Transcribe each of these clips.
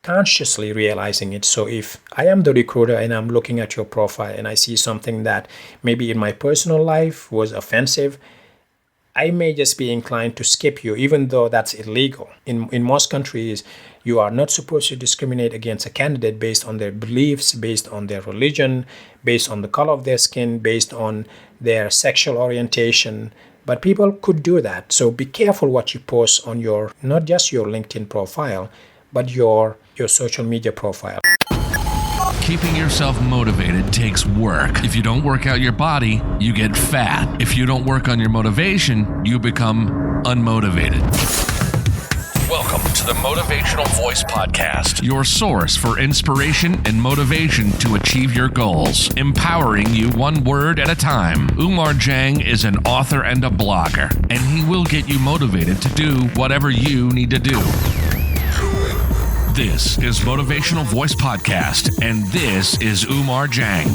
consciously realizing it. So if I am the recruiter and I'm looking at your profile and I see something that maybe in my personal life was offensive, I may just be inclined to skip you, even though that's illegal. In most countries, you are not supposed to discriminate against a candidate based on their beliefs, based on their religion, based on the color of their skin, based on their sexual orientation. But people could do that. So be careful what you post on your, not just your LinkedIn profile, but your social media profile. Keeping yourself motivated takes work. If you don't work out your body, you get fat. If you don't work on your motivation, you become unmotivated. Welcome to the Motivational Voice Podcast, your source for inspiration and motivation to achieve your goals, empowering you one word at a time. Umar Jang is an author and a blogger, and he will get you motivated to do whatever you need to do. This is Motivational Voice Podcast, and this is Umar Jang.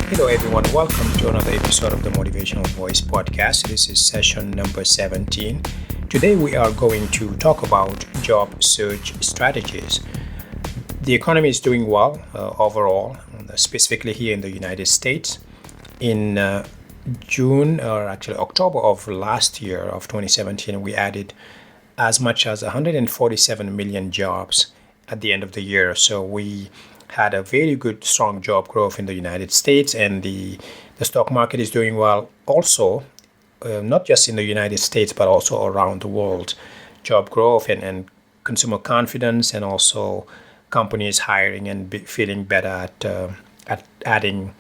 Hello everyone, welcome to another episode of the Motivational Voice Podcast. This is session number 17. Today we are going to talk about job search strategies. The economy is doing well overall, specifically here in the United States. In June, or actually October of last year, of 2017, we added as much as 147 million jobs at the end of the year. So we had a very good, strong job growth in the United States, and the stock market is doing well also, not just in the United States, but also around the world. Job growth and consumer confidence, and also companies hiring and feeling better at adding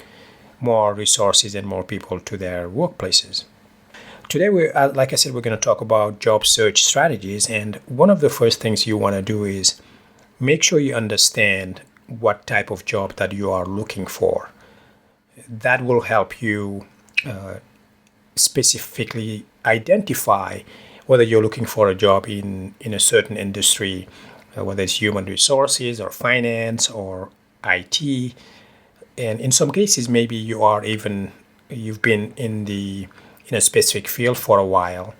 more resources and more people to their workplaces. Today, like I said, we're going to talk about job search strategies. And one of the first things you want to do is make sure you understand what type of job that you are looking for. That will help you specifically identify whether you're looking for a job in a certain industry, whether it's human resources or finance or IT. And in some cases, maybe you've been in a specific field for a while.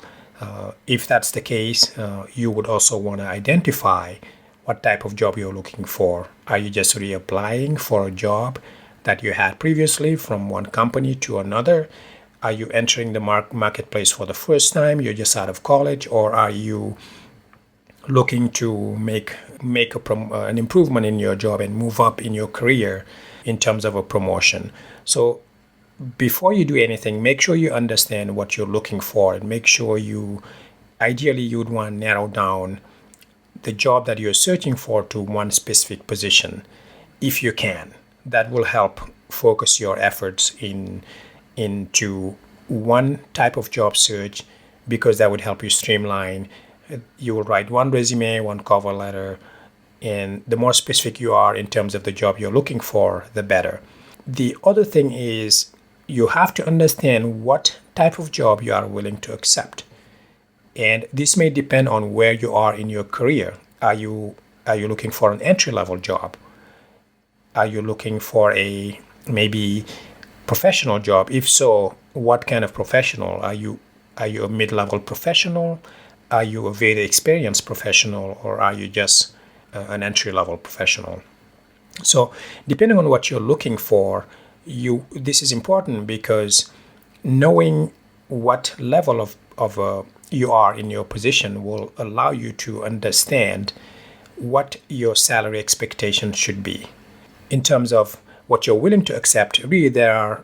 If that's the case, you would also want to identify what type of job you're looking for. Are you just reapplying for a job that you had previously from one company to another? Are you entering the marketplace for the first time? You're just out of college, or are you looking to make an improvement in your job and move up in your career in terms of a promotion? So before you do anything, make sure you understand what you're looking for, and make sure ideally you'd want to narrow down the job that you're searching for to one specific position if you can. That will help focus your efforts into one type of job search, because that would help you streamline. You will write one resume, one cover letter, and the more specific you are in terms of the job you're looking for, the better. The other thing is you have to understand what type of job you are willing to accept. And this may depend on where you are in your career. Are you looking for an entry-level job? Are you looking for a maybe professional job? If so, what kind of professional? Are you a mid-level professional? Are you a very experienced professional, or are you just an entry-level professional? So depending on what you're looking for, this is important, because knowing what level of you are in your position will allow you to understand what your salary expectations should be. In terms of what you're willing to accept, really there are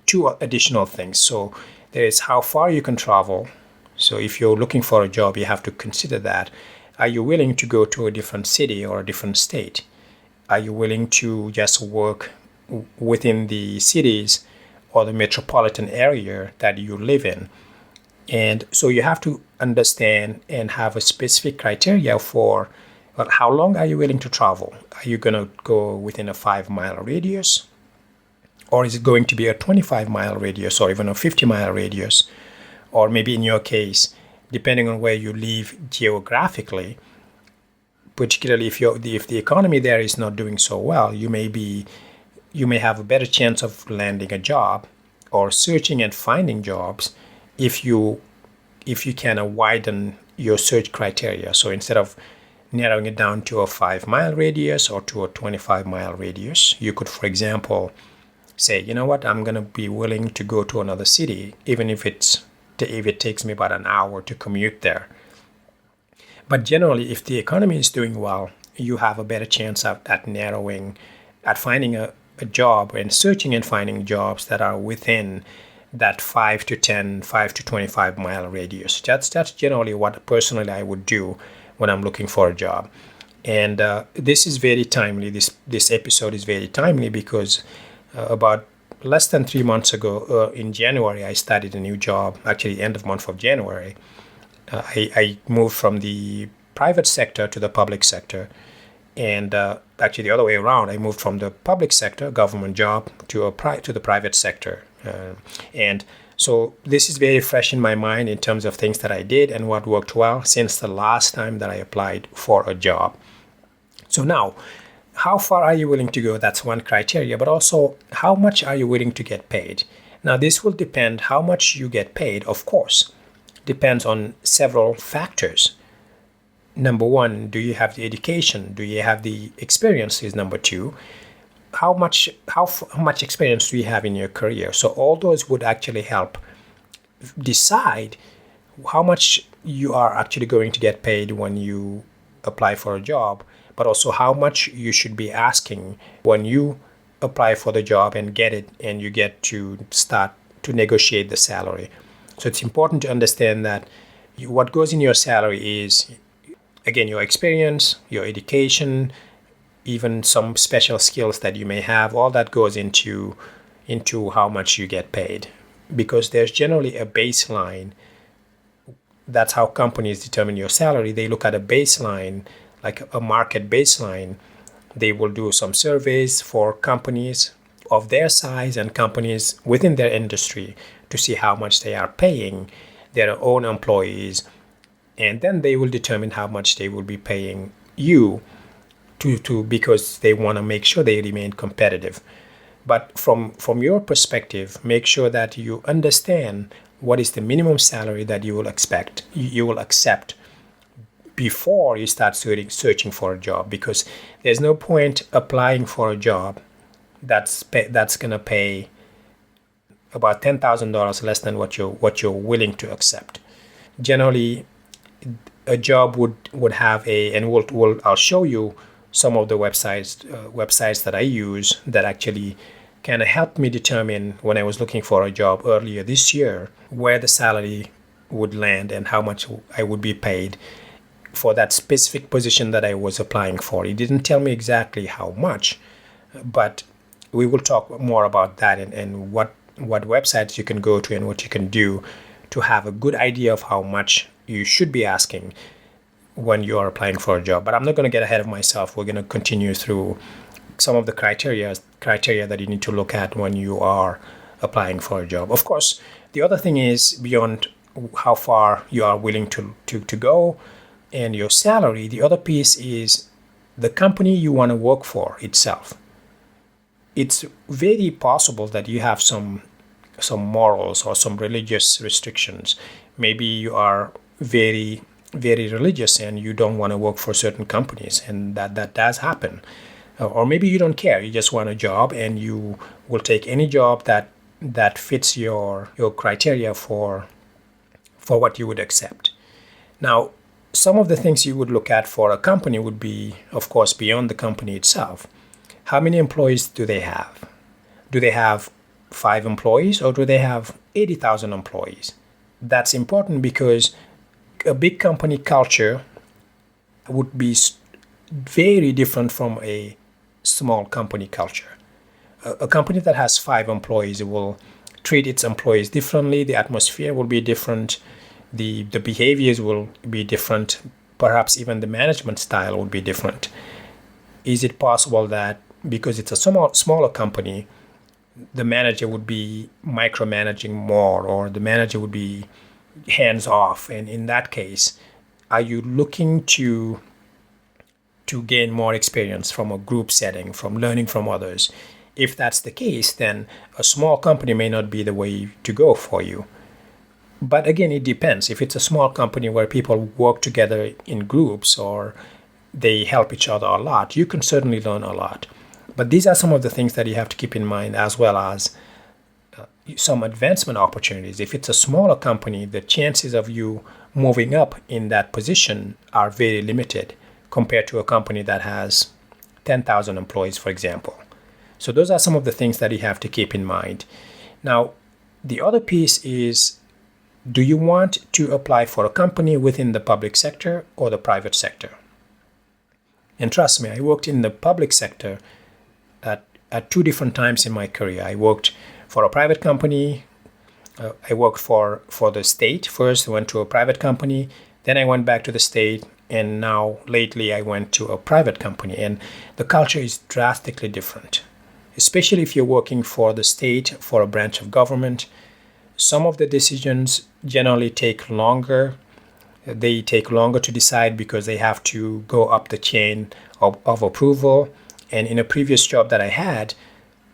two additional things. So there is how far you can travel. So if you're looking for a job, you have to consider that. Are you willing to go to a different city or a different state? Are you willing to just work within the cities or the metropolitan area that you live in? And so you have to understand and have a specific criteria for, well, how long are you willing to travel? Are you going to go within a 5-mile radius? Or is it going to be a 25-mile radius, or even a 50-mile radius? Or maybe in your case, depending on where you live geographically, particularly if the economy there is not doing so well, you may have a better chance of landing a job or searching and finding jobs if you kind of widen your search criteria. So instead of narrowing it down to a 5-mile radius or to a 25-mile radius, you could, for example, say, you know what, I'm going to be willing to go to another city, even if it takes me about an hour to commute there. But generally, if the economy is doing well, you have a better chance at narrowing, at finding a job and searching and finding jobs that are within that 5 to 10, 5 to 25 mile radius. That's generally what personally I would do when I'm looking for a job. And this is very timely. This episode is very timely because about less than 3 months ago, in January, I started a new job, actually end of month of January. I moved from the private sector to the public sector. And actually the other way around, I moved from the public sector, government job, to the private sector. And so this is very fresh in my mind in terms of things that I did and what worked well since the last time that I applied for a job. So now, how far are you willing to go? That's one criteria, but also how much are you willing to get paid? Now, this will depend how much you get paid, of course, depends on several factors. Number one, do you have the education? Do you have the experience is number two. How much experience do you have in your career? So all those would actually help decide how much you are actually going to get paid when you apply for a job, but also how much you should be asking when you apply for the job and get it, and you get to start to negotiate the salary. So it's important to understand that what goes in your salary is, again, your experience, your education, even some special skills that you may have. All that goes into how much you get paid, because there's generally a baseline. That's how companies determine your salary. They look at a baseline, like a market baseline. They will do some surveys for companies of their size and companies within their industry to see how much they are paying their own employees. And then they will determine how much they will be paying you because they want to make sure they remain competitive. But from your perspective, make sure that you understand what is the minimum salary that you will accept before you start searching for a job, because there's no point applying for a job that's going to pay about $10,000 less than what you're willing to accept. Generally, a job would have and I'll show you some of the websites that I use that actually kind of helped me determine, when I was looking for a job earlier this year, where the salary would land and how much I would be paid for that specific position that I was applying for. It didn't tell me exactly how much, but we will talk more about that and what websites you can go to and what you can do to have a good idea of how much you should be asking when you are applying for a job. But I'm not going to get ahead of myself. We're going to continue through some of the criteria that you need to look at when you are applying for a job. Of course, the other thing is, beyond how far you are willing to go and your salary, the other piece is the company you want to work for itself. It's very possible that you have some morals or some religious restrictions. Maybe you are very, very religious and you don't want to work for certain companies, and that does happen. Or maybe you don't care, you just want a job and you will take any job that fits your criteria for what you would accept. Now, some of the things you would look at for a company would be, of course, beyond the company itself. How many employees do they have? Do they have 5 employees or do they have 80,000 employees? That's important because a big company culture would be very different from a small company culture. A company that has 5 employees will treat its employees differently. The atmosphere will be different. The behaviors will be different. Perhaps even the management style will be different. Is it possible that because it's a smaller company, the manager would be micromanaging more, or the manager would be hands off? And in that case, are you looking to gain more experience from a group setting, from learning from others? if that's the case, then a small company may not be the way to go for you. But again, it depends. If it's a small company where people work together in groups or they help each other a lot, you can certainly learn a lot. But these are some of the things that you have to keep in mind, as well as some advancement opportunities. If it's a smaller company, the chances of you moving up in that position are very limited compared to a company that has 10,000 employees, for example. So those are some of the things that you have to keep in mind. Now, the other piece is, do you want to apply for a company within the public sector or the private sector? And trust me, I worked in the public sector at two different times in my career. I worked for a private company. I worked for the state. First, I went to a private company. Then I went back to the state. And now, lately, I went to a private company. And the culture is drastically different, especially if you're working for the state, for a branch of government. Some of the decisions generally take longer. They take longer to decide because they have to go up the chain of approval. And in a previous job that I had,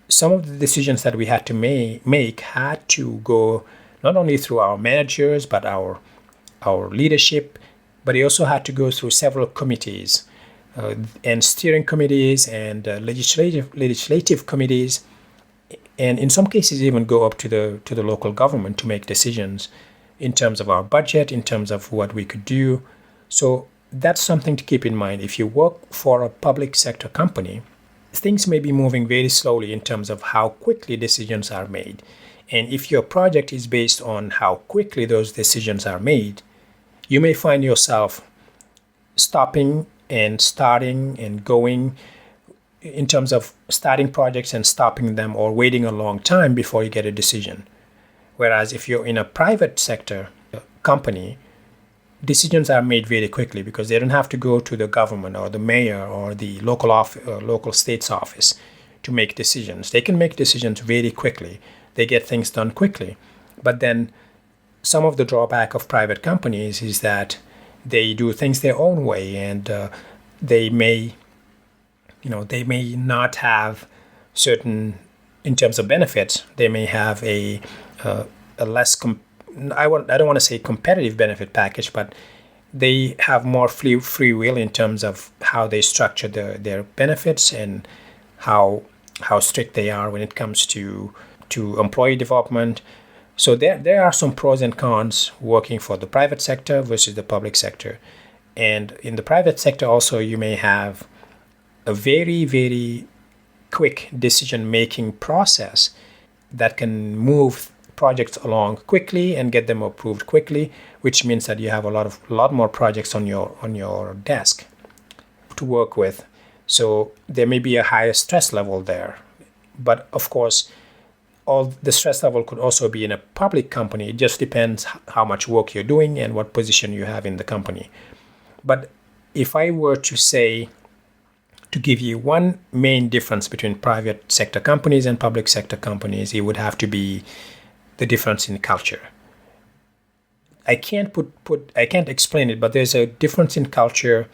some of the decisions that we had to make had to go not only through our managers, but our leadership, but it also had to go through several committees and steering committees and legislative committees, and in some cases even go up to the local government to make decisions in terms of our budget, in terms of what we could do. So that's something to keep in mind. If you work for a public sector company, things may be moving very slowly in terms of how quickly decisions are made. And if your project is based on how quickly those decisions are made, you may find yourself stopping and starting and going in terms of starting projects and stopping them, or waiting a long time before you get a decision. Whereas if you're in a private sector company, decisions are made very quickly because they don't have to go to the government or the mayor or the local state's office to make decisions. They can make decisions very quickly. They get things done quickly. But then some of the drawback of private companies is that they do things their own way, and they may not have certain, in terms of benefits, they may have a less I don't want to say competitive benefit package, but they have more free will in terms of how they structure their benefits and how strict they are when it comes to employee development. So there are some pros and cons working for the private sector versus the public sector. And in the private sector also, you may have a very, very quick decision-making process that can move projects along quickly and get them approved quickly, which means that you have a lot more projects on your desk to work with. So there may be a higher stress level there. But of course, all the stress level could also be in a public company. It just depends how much work you're doing and what position you have in the company. But if I were to give you one main difference between private sector companies and public sector companies, it would have to be the difference in culture. I can't explain it, but there's a difference in culture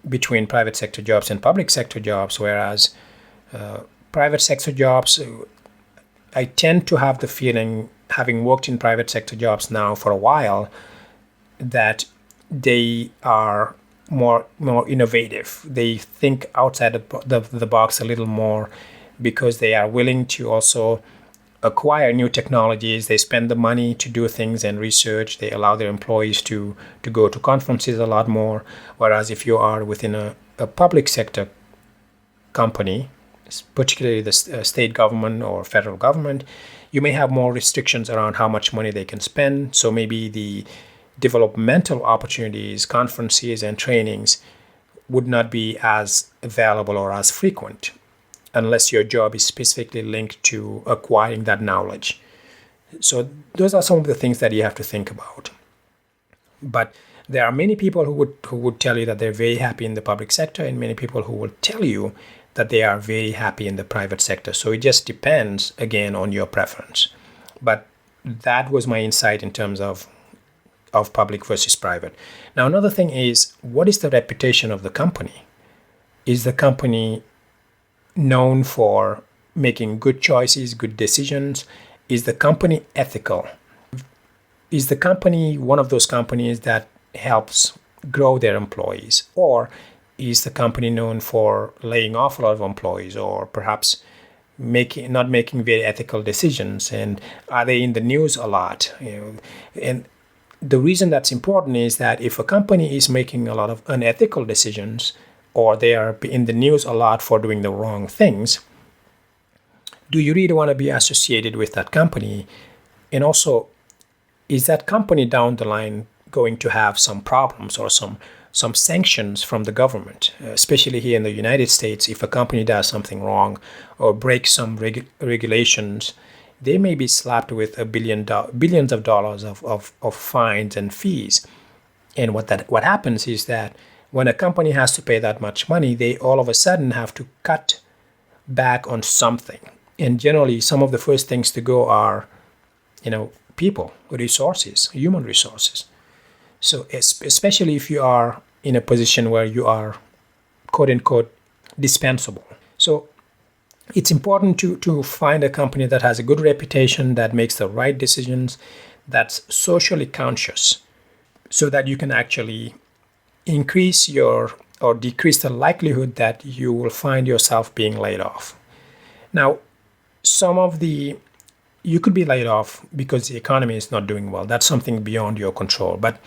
between private sector jobs and public sector jobs, whereas private sector jobs, I tend to have the feeling, having worked in private sector jobs now for a while, that they are more innovative. They think outside the box a little more because they are willing to also acquire new technologies. They spend the money to do things and research. They allow their employees to go to conferences a lot more. Whereas if you are within a public sector company, particularly the state government or federal government, you may have more restrictions around how much money they can spend. So maybe the developmental opportunities, conferences, and trainings would not be as available or as frequent unless your job is specifically linked to acquiring that knowledge. So those are some of the things that you have to think about. But there are many people who would tell you that they're very happy in the public sector, and many people who will tell you that they are very happy in the private sector. So it just depends, again, on your preference. But that was my insight in terms of public versus private. Now, another thing is, what is the reputation of the company? Is the company known for making good choices, good decisions? Is the company ethical? Is the company one of those companies that helps grow their employees? Or is the company known for laying off a lot of employees, or perhaps not making very ethical decisions? And are they in the news a lot? And the reason that's important is that if a company is making a lot of unethical decisions, or they are in the news a lot for doing the wrong things, do you really want to be associated with that company? And also, is that company down the line going to have some problems or some sanctions from the government? Especially here in the United States, if a company does something wrong or breaks some regulations, they may be slapped with billions of dollars of fines and fees. And what happens is that when a company has to pay that much money, they all of a sudden have to cut back on something. And generally, some of the first things to go are, people, resources, human resources. So especially if you are in a position where you are, quote unquote, dispensable. So it's important to find a company that has a good reputation, that makes the right decisions, that's socially conscious, so that you can actually increase or decrease the likelihood that you will find yourself being laid off. Now, you could be laid off because the economy is not doing well. That's something beyond your control. But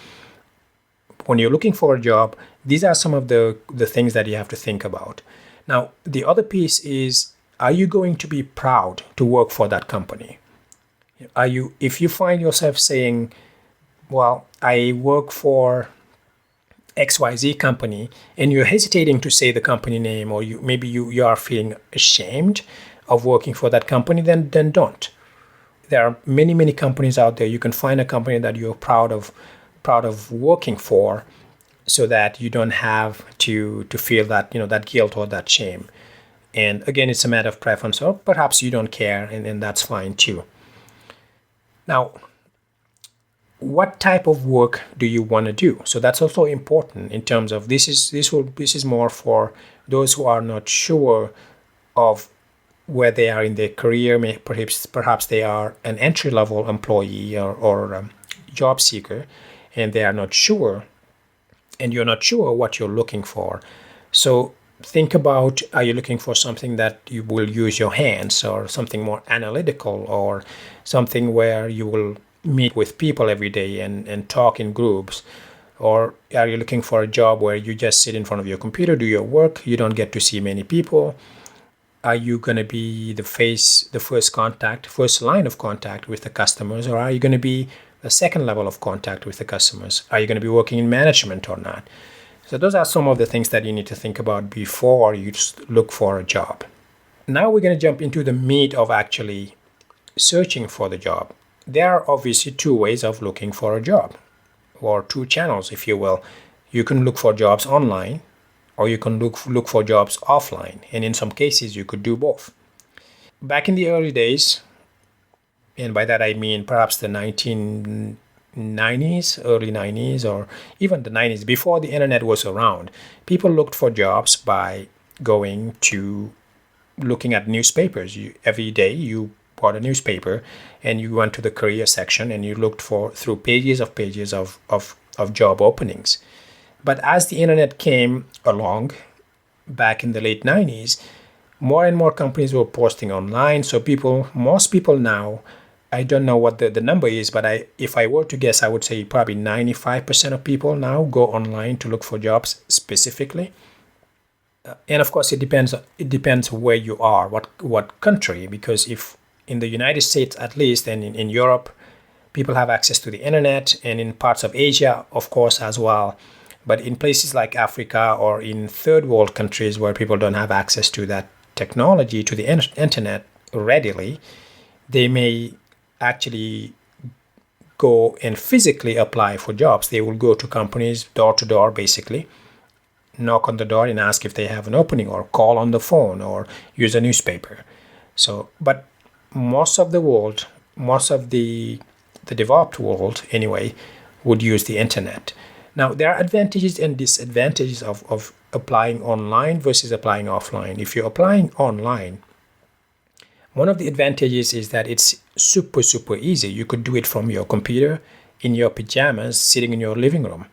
when you're looking for a job, these are some of the things that you have to think about. Now, the other piece is, are you going to be proud to work for that company? If you find yourself saying, well, I work for XYZ company, and you're hesitating to say the company name, or maybe you are feeling ashamed of working for that company, then don't. There are many companies out there. You can find a company that you're proud of working for, so that you don't have to feel that that guilt or that shame. And again, it's a matter of preference, or perhaps you don't care, and that's fine too. Now, what type of work do you want to do? So that's also important in terms of this is more for those who are not sure of where they are in their career. Perhaps they are an entry-level employee or job seeker, and they are not sure, and you're not sure what you're looking for. So think about, are you looking for something that you will use your hands, or something more analytical, or something where you will meet with people every day and talk in groups? Or are you looking for a job where you just sit in front of your computer, do your work, you don't get to see many people? Are you going to be the first line of contact with the customers, or are you going to be the second level of contact with the customers? Are you going to be working in management or not? So those are some of the things that you need to think about before you just look for a job. Now we're going to jump into the meat of actually searching for the job. There are obviously two ways of looking for a job, or two channels, if you will. You can look for jobs online, or you can look for jobs offline. And in some cases, you could do both. Back in the early days, and by that I mean perhaps the 1990s, early 90s, or even the 90s, before the internet was around, people looked for jobs by looking at newspapers. Every day you bought a newspaper and you went to the career section and you looked through pages of job openings. But as the internet came along back in the late 90s, more and more companies were posting online. So most people now, I don't know what the number is, but if I were to guess, I would say probably 95% of people now go online to look for jobs specifically. And of course, it depends where you are, what country, because if in the United States at least, and in Europe, people have access to the internet, and in parts of Asia, of course, as well. But in places like Africa or in third world countries where people don't have access to that technology, to the internet readily, they may actually go and physically apply for jobs. They will go to companies door to door, basically, knock on the door and ask if they have an opening, or call on the phone, or use a newspaper. So, but most of the world, most of the developed world anyway, would use the internet. Now, there are advantages and disadvantages of applying online versus applying offline. If you're applying online, One of the advantages is that it's super, super easy. You could do it from your computer, in your pajamas, sitting in your living room.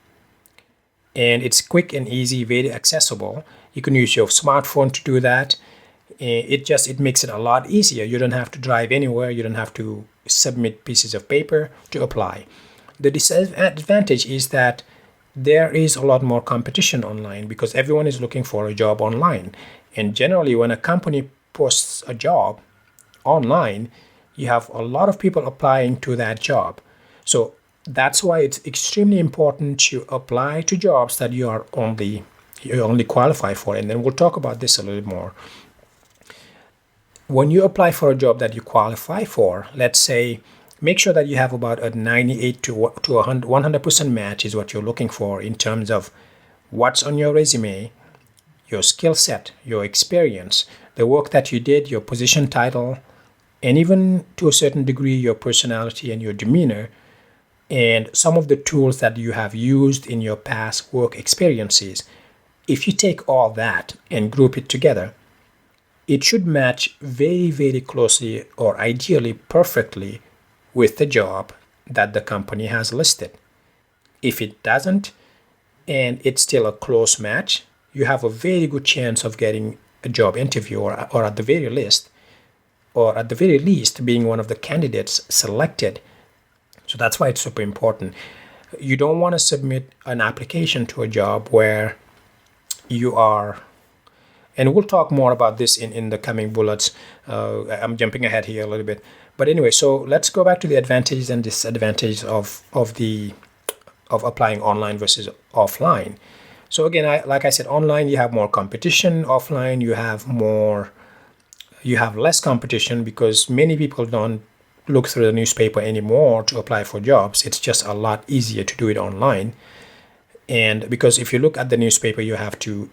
And it's quick and easy, very accessible. You can use your smartphone to do that. It makes it a lot easier. You don't have to drive anywhere. You don't have to submit pieces of paper to apply. The disadvantage is that there is a lot more competition online because everyone is looking for a job online. And generally, when a company posts a job online, you have a lot of people applying to that job. So that's why it's extremely important to apply to jobs that you only qualify for. And then we'll talk about this a little more. When you apply for a job that you qualify for, let's say, make sure that you have about a 98 to 100% match is what you're looking for in terms of what's on your resume, your skill set, your experience, the work that you did, your position title, and even to a certain degree, your personality and your demeanor, and some of the tools that you have used in your past work experiences. If you take all that and group it together, it should match very, very closely or ideally perfectly with the job that the company has listed. If it doesn't, and it's still a close match, you have a very good chance of getting a job interview or at the very least being one of the candidates selected. So that's why it's super important. You don't want to submit an application to a job where you are, and we'll talk more about this in the coming bullets. I'm jumping ahead here a little bit. But anyway, so let's go back to the advantages and disadvantages of applying online versus offline. So again, like I said, online you have more competition. Offline you have less competition because many people don't look through the newspaper anymore to apply for jobs. It's just a lot easier to do it online. And because if you look at the newspaper, you have to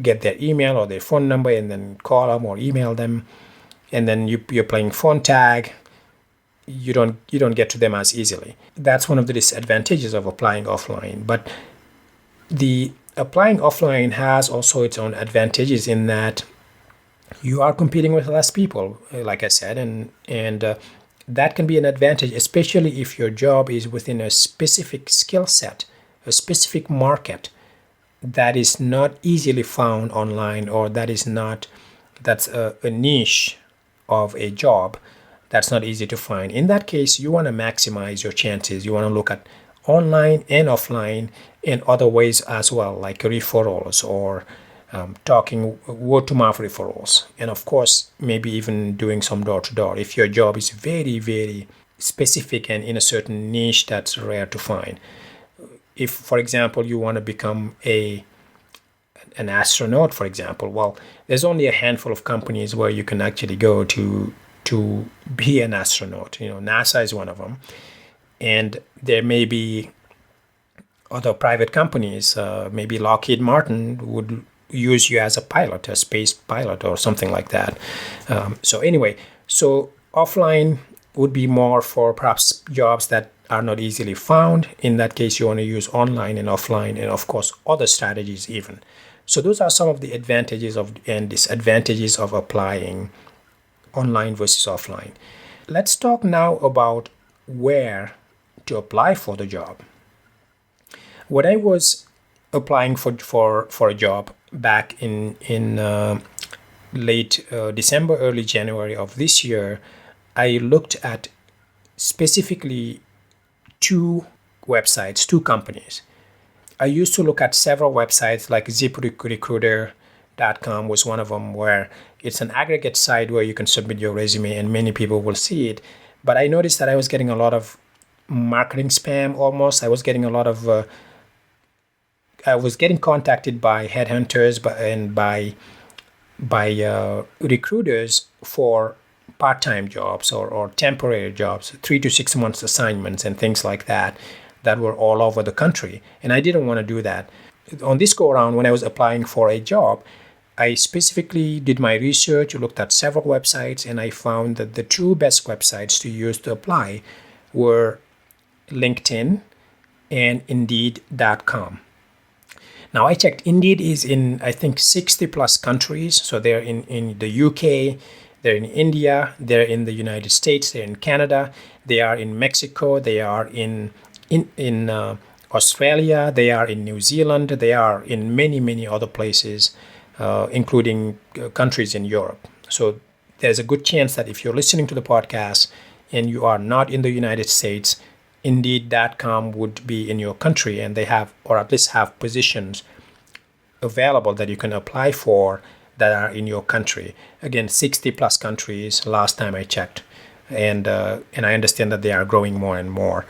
get their email or their phone number and then call them or email them. And then you're playing phone tag. You don't get to them as easily. That's one of the disadvantages of applying offline. But the applying offline has also its own advantages in that you are competing with less people, like I said, and that can be an advantage, especially if your job is within a specific skill set, a specific market that is not easily found online, or that's a niche of a job that's not easy to find. In that case, you want to maximize your chances. You want to look at online and offline and other ways as well, like referrals or talking word-to-mouth referrals. And of course, maybe even doing some door-to-door if your job is very, very specific and in a certain niche that's rare to find. If, for example, you want to become an astronaut, for example, well, there's only a handful of companies where you can actually go to be an astronaut. NASA is one of them. And there may be other private companies, maybe Lockheed Martin would use you as a pilot, a space pilot or something like that. So offline would be more for perhaps jobs that are not easily found. In that case, you want to use online and offline and, of course, other strategies even. So those are some of the advantages and disadvantages of applying online versus offline. Let's talk now about where to apply for the job. When I was applying for a job back in late December, early January of this year, I looked at specifically two websites, two companies. I used to look at several websites like ZipRecruiter.com was one of them, where it's an aggregate site where you can submit your resume and many people will see it. But I noticed that I was getting a lot of marketing spam almost. I was getting contacted by headhunters and by recruiters for part-time jobs or temporary jobs, 3 to 6 months assignments and things like that were all over the country. And I didn't want to do that. On this go around, when I was applying for a job, I specifically did my research, looked at several websites, and I found that the two best websites to use to apply were LinkedIn and Indeed.com. Now I checked, Indeed is in, I think, 60 plus countries. So they're in the UK, They're in India, they're in the United States, they're in Canada, they are in Mexico, they are in Australia, they are in New Zealand, they are in many other places, including countries in Europe. So there's a good chance that if you're listening to the podcast and you are not in the United States, Indeed.com would be in your country, and they have, or at least have, positions available that you can apply for that are in your country. Again, 60 plus countries last time I checked, and I understand that they are growing more and more.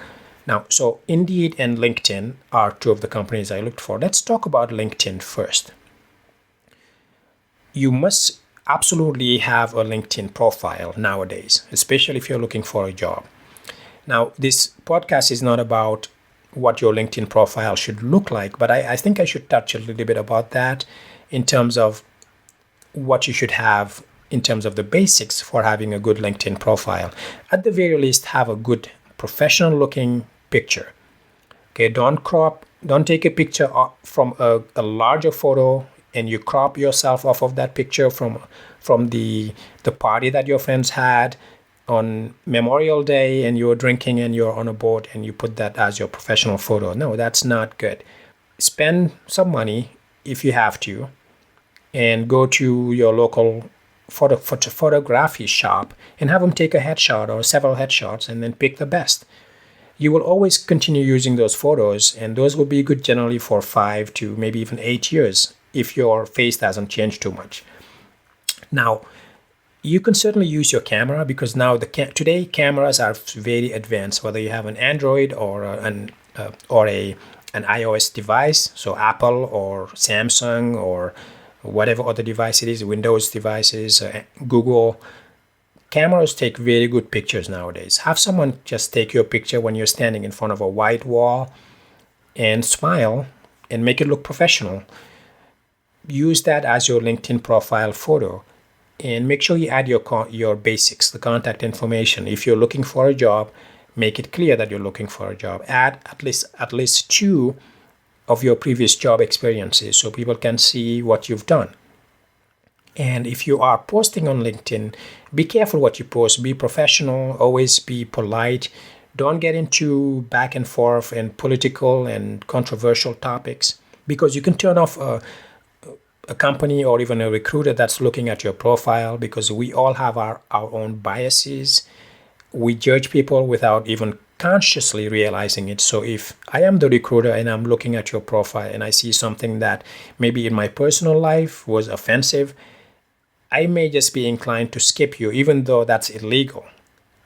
Now, so Indeed and LinkedIn are two of the companies I looked for. Let's talk about LinkedIn first. You must absolutely have a LinkedIn profile nowadays, especially if you're looking for a job. Now, this podcast is not about what your LinkedIn profile should look like, but I think I should touch a little bit about that in terms of what you should have in terms of the basics for having a good LinkedIn profile. At the very least, have a good professional looking picture. Okay, don't take a picture from a larger photo and you crop yourself off of that picture from the party that your friends had on Memorial Day, and you're drinking and you're on a boat and you put that as your professional photo. No, that's not good. Spend some money if you have to and go to your local photography shop and have them take a headshot or several headshots and then pick the best. You will always continue using those photos, and those will be good generally for 5 to maybe even 8 years if your face doesn't change too much. Now, you can certainly use your camera, because now today cameras are very advanced, whether you have an Android or an iOS device, so Apple or Samsung or whatever other device it is, Windows devices, Google. Cameras take very good pictures nowadays. Have someone just take your picture when you're standing in front of a white wall and smile and make it look professional. Use that as your LinkedIn profile photo. And make sure you add your basics, the contact information. If you're looking for a job, make it clear that you're looking for a job. Add at least 2 of your previous job experiences so people can see what you've done. And if you are posting on LinkedIn, be careful what you post. Be professional. Always be polite. Don't get into back and forth and political and controversial topics, because you can turn off a company or even a recruiter that's looking at your profile, because we all have our own biases. We judge people without even consciously realizing it. So if I am the recruiter and I'm looking at your profile and I see something that maybe in my personal life was offensive, I may just be inclined to skip you, even though that's illegal.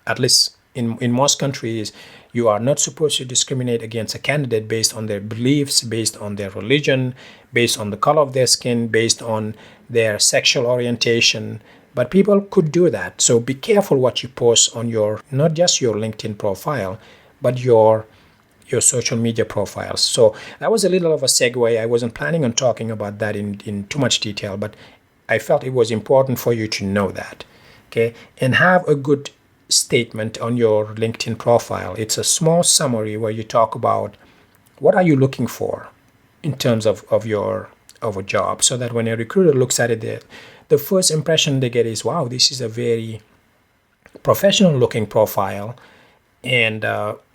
At least in most countries, you are not supposed to discriminate against a candidate based on their beliefs, based on their religion, based on the color of their skin, based on their sexual orientation. But people could do that. So be careful what you post on not just your LinkedIn profile, but your social media profiles. So that was a little of a segue. I wasn't planning on talking about that in too much detail, but I felt it was important for you to know that. Okay, and have a good statement on your LinkedIn profile. It's a small summary where you talk about what are you looking for in terms of a job, so that when a recruiter looks at it, the first impression they get is, wow, this is a very professional looking profile, and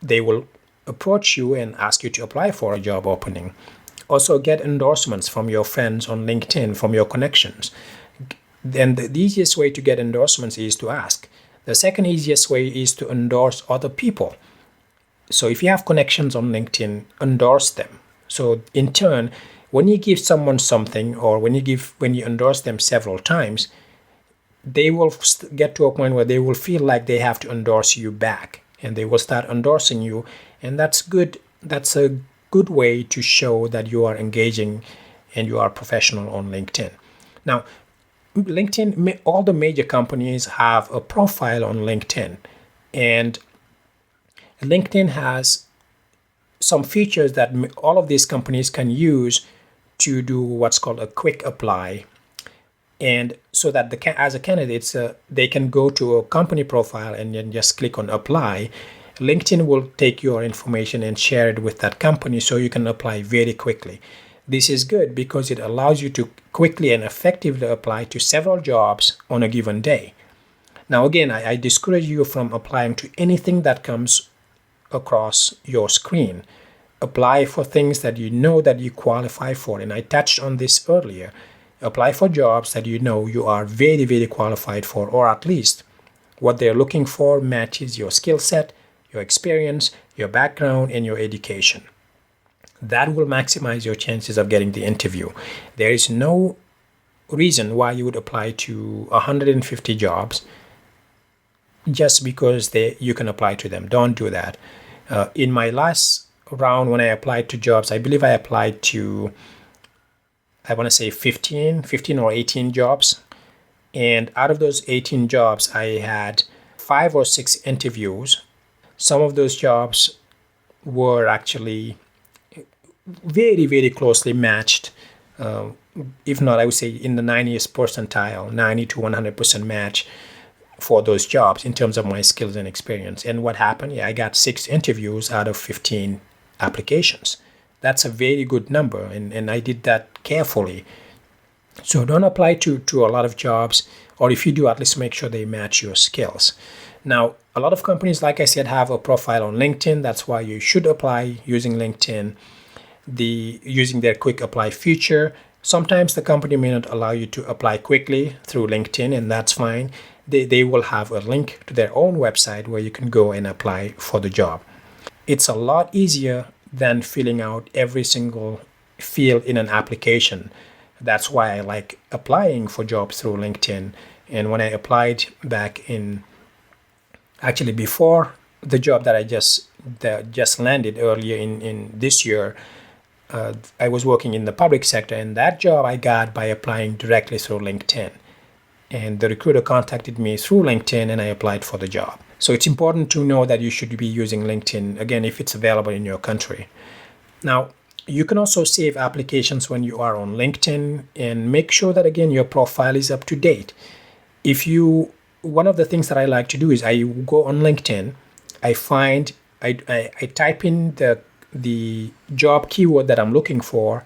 they will approach you and ask you to apply for a job opening. Also, get endorsements from your friends on LinkedIn, from your connections. And the easiest way to get endorsements is to ask. The second easiest way is to endorse other people. So if you have connections on LinkedIn, endorse them. So in turn, when you give someone something, or when you endorse them several times, they will get to a point where they will feel like they have to endorse you back, and they will start endorsing you. And that's good. That's a good way to show that you are engaging and you are professional on LinkedIn. Now, LinkedIn, all the major companies have a profile on LinkedIn, and LinkedIn has some features that all of these companies can use to do what's called a quick apply. And so that as a candidate, they can go to a company profile and then just click on apply. LinkedIn will take your information and share it with that company so you can apply very quickly. This is good because it allows you to quickly and effectively apply to several jobs on a given day. Now, again, I discourage you from applying to anything that comes across your screen. Apply for things that you know that you qualify for. And I touched on this earlier. Apply for jobs that you know you are very, very qualified for, or at least what they're looking for matches your skill set, your experience, your background, and your education. That will maximize your chances of getting the interview. There is no reason why you would apply to 150 jobs just because you can apply to them. Don't do that. In my last round, when I applied to jobs, I believe I applied to, I want to say 15 or 18 jobs. And out of those 18 jobs, I had 5 or 6 interviews. Some of those jobs were actually very, very closely matched. If not, I would say in the 90th percentile, 90 to 100% match for those jobs in terms of my skills and experience. And what happened? Yeah, I got 6 interviews out of 15 applications. That's a very good number, and I did that carefully. So don't apply to a lot of jobs, or if you do, at least make sure they match your skills. Now, a lot of companies, like I said, have a profile on LinkedIn. That's why you should apply using LinkedIn, using their quick apply feature. Sometimes the company may not allow you to apply quickly through LinkedIn, and that's fine. They will have a link to their own website where you can go and apply for the job. It's a lot easier than filling out every single field in an application. That's why I like applying for jobs through LinkedIn. And when I applied back actually before the job that I just landed earlier in this year, I was working in the public sector, and that job I got by applying directly through LinkedIn. And the recruiter contacted me through LinkedIn, and I applied for the job. So it's important to know that you should be using LinkedIn, again, if it's available in your country. Now, you can also save applications when you are on LinkedIn, and make sure that, again, your profile is up to date. One of the things that I like to do is I go on LinkedIn, I type in the job keyword that I'm looking for,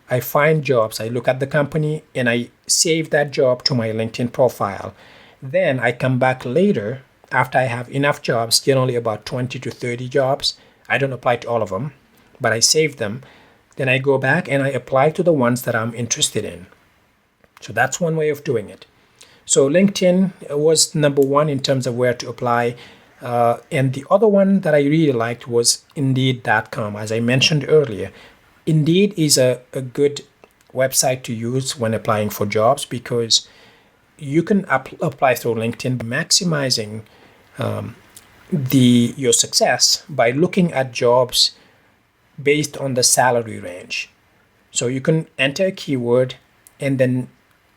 I find jobs, I look at the company, and I save that job to my LinkedIn profile. Then I come back later after I have enough jobs, generally about 20 to 30 jobs. I don't apply to all of them, but I save them. Then I go back and I apply to the ones that I'm interested in. So that's one way of doing it. So LinkedIn was number one in terms of where to apply. And the other one that I really liked was Indeed.com. As I mentioned earlier, Indeed is a good website to use when applying for jobs because you can apply through LinkedIn, maximizing your success by looking at jobs based on the salary range. So you can enter a keyword and then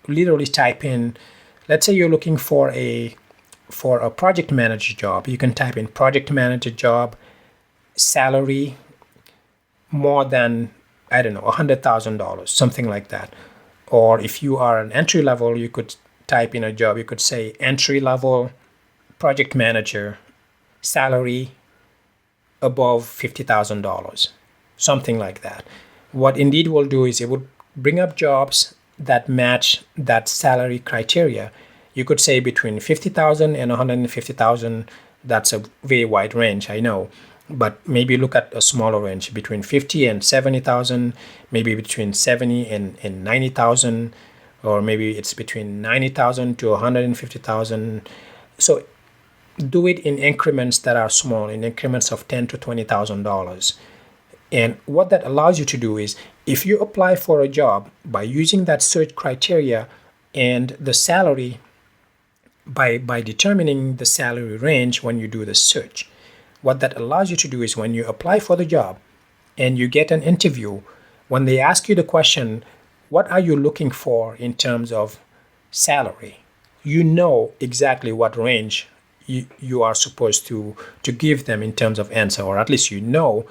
literally type in, let's say you're looking for a project manager job. You can type in project manager job, salary more than, I don't know, $100,000, something like that. Or if you are an entry level, you could type in a job. You could say entry level project manager, salary above $50,000, something like that. What Indeed will do is it would bring up jobs that match that salary criteria. You could say between 50,000 and 150,000. That's a very wide range, I know. But maybe look at a smaller range between 50 and 70,000, maybe between 70 and 90,000, or maybe it's between 90,000 to 150,000. So do it in increments that are small, in increments of $10,000 to $20,000. And what that allows you to do is, if you apply for a job by using that search criteria and the salary, by determining the salary range when you do the search, what that allows you to do is when you apply for the job and you get an interview, when they ask you the question, what are you looking for in terms of salary? You know exactly what range you are supposed to give them in terms of answer, or at least you know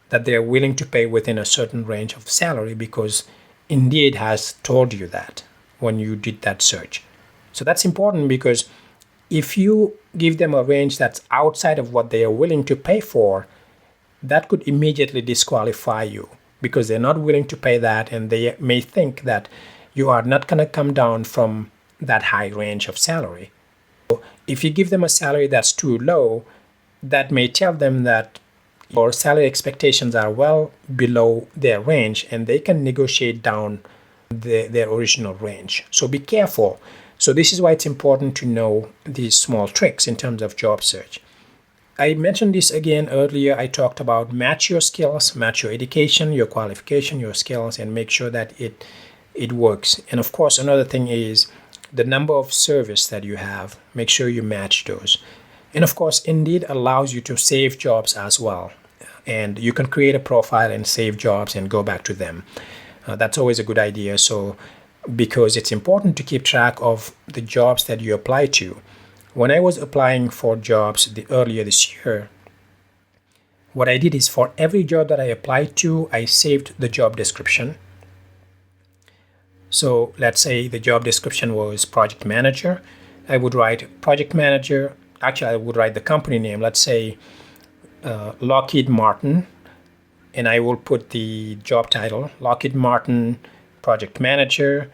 that they're willing to pay within a certain range of salary because Indeed has told you that when you did that search. So that's important because if you give them a range that's outside of what they are willing to pay for, that could immediately disqualify you because they're not willing to pay that, and they may think that you are not going to come down from that high range of salary. If you give them a salary that's too low, that may tell them that your salary expectations are well below their range and they can negotiate down their original range. So be careful. So this is why it's important to know these small tricks in terms of job search. I mentioned this again earlier. I talked about match your skills, match your education, your qualification, your skills, and make sure that it works. And of course, another thing is the number of service that you have. Make sure you match those. And of course, Indeed allows you to save jobs as well. And you can create a profile and save jobs and go back to them. That's always a good idea. So, because it's important to keep track of the jobs that you apply to. When I was applying for jobs earlier this year, what I did is for every job that I applied to, I saved the job description. So let's say the job description was project manager. I would write project manager. Actually, I would write the company name. Let's say Lockheed Martin. And I will put the job title, Lockheed Martin Project Manager,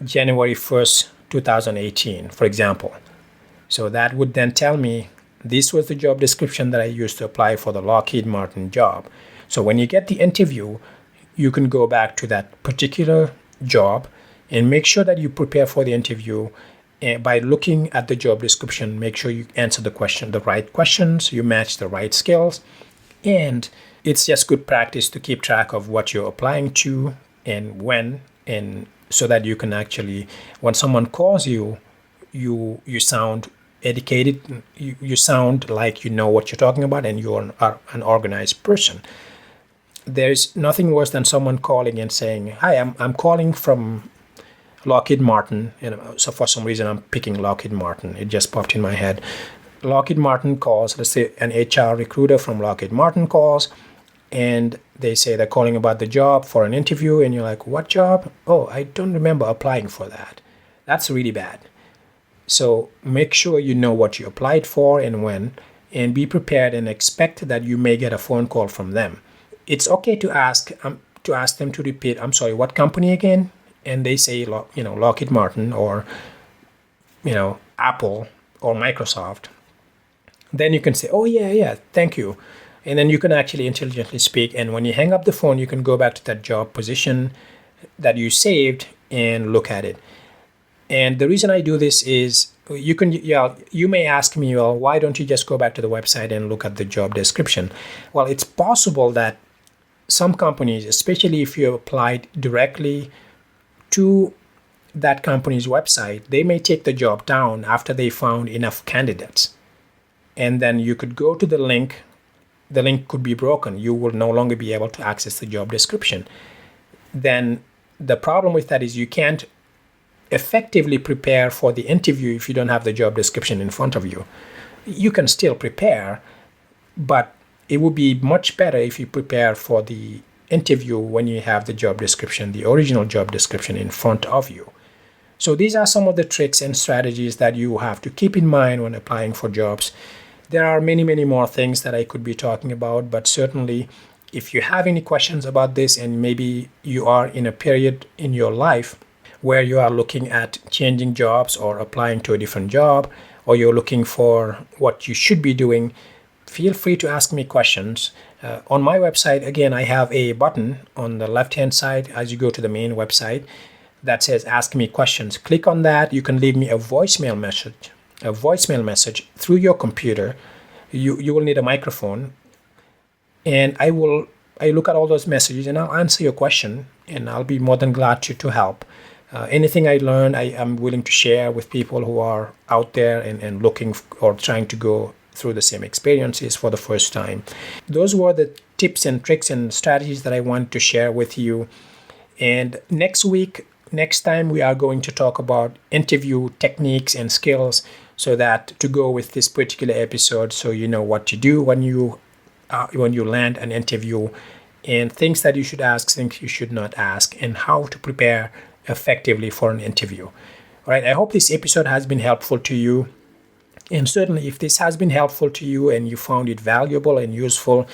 January 1st, 2018, for example. So that would then tell me this was the job description that I used to apply for the Lockheed Martin job. So when you get the interview, you can go back to that particular job and make sure that you prepare for the interview by looking at the job description. Make sure you answer the right questions, you match the right skills, and it's just good practice to keep track of what you're applying to and when, and so that you can actually, when someone calls you, you sound educated, you sound like you know what you're talking about, and you're an organized person. There's nothing worse than someone calling and saying, "Hi, I'm calling from Lockheed Martin." So for some reason, I'm picking Lockheed Martin. It just popped in my head. Lockheed Martin calls. Let's say an HR recruiter from Lockheed Martin calls, and they say they're calling about the job for an interview, and you're like, "What job? Oh, I don't remember applying for that." That's really bad. So make sure you know what you applied for and when, and be prepared and expect that you may get a phone call from them. It's okay to ask them to repeat, "I'm sorry, what company again?" And they say, Lockheed Martin or, Apple or Microsoft. Then you can say, "Oh, yeah, thank you." And then you can actually intelligently speak. And when you hang up the phone, you can go back to that job position that you saved and look at it. And the reason I do this is you may ask me, "Well, why don't you just go back to the website and look at the job description?" Well, it's possible that some companies, especially if you applied directly to that company's website, they may take the job down after they found enough candidates. And then you could go to the link. The link could be broken. You will no longer be able to access the job description. Then the problem with that is you can't effectively prepare for the interview if you don't have the job description in front of you. You can still prepare, but it would be much better if you prepare for the interview when you have the job description, the original job description in front of you. So these are some of the tricks and strategies that you have to keep in mind when applying for jobs. There are many, many more things that I could be talking about, but certainly if you have any questions about this, and maybe you are in a period in your life where you are looking at changing jobs or applying to a different job, or you're looking for what you should be doing, feel free to ask me questions. On my website, again, I have a button on the left-hand side as you go to the main website that says Ask Me Questions. Click on that. You can leave me a voicemail message through your computer. You will need a microphone, and I look at all those messages and I'll answer your question, and I'll be more than glad to help. Anything I learn, I am willing to share with people who are out there and looking or trying to go through the same experiences for the first time. Those were the tips and tricks and strategies that I want to share with you. And next time we are going to talk about interview techniques and skills, so that to go with this particular episode, so you know what to do when you land an interview, and things that you should ask, things you should not ask, and how to prepare effectively for an interview. All right, I hope this episode has been helpful to you. And certainly if this has been helpful to you and you found it valuable and useful,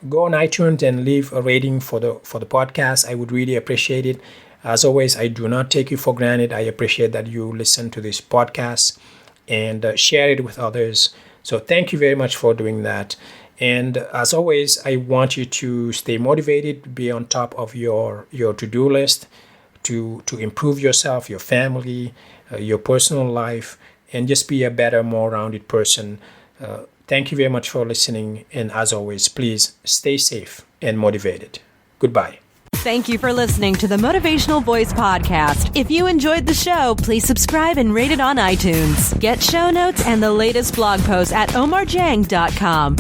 go on iTunes and leave a rating for the podcast. I would really appreciate it. As always, I do not take you for granted. I appreciate that you listen to this podcast. and share it with others. So thank you very much for doing that. And as always, I want you to stay motivated, be on top of your to-do list, to improve yourself, your family, your personal life, and just be a better, more rounded person. Thank you very much for listening. And as always, please stay safe and motivated. Goodbye. Thank you for listening to the Motivational Voice Podcast. If you enjoyed the show, please subscribe and rate it on iTunes. Get show notes and the latest blog posts at omarjang.com.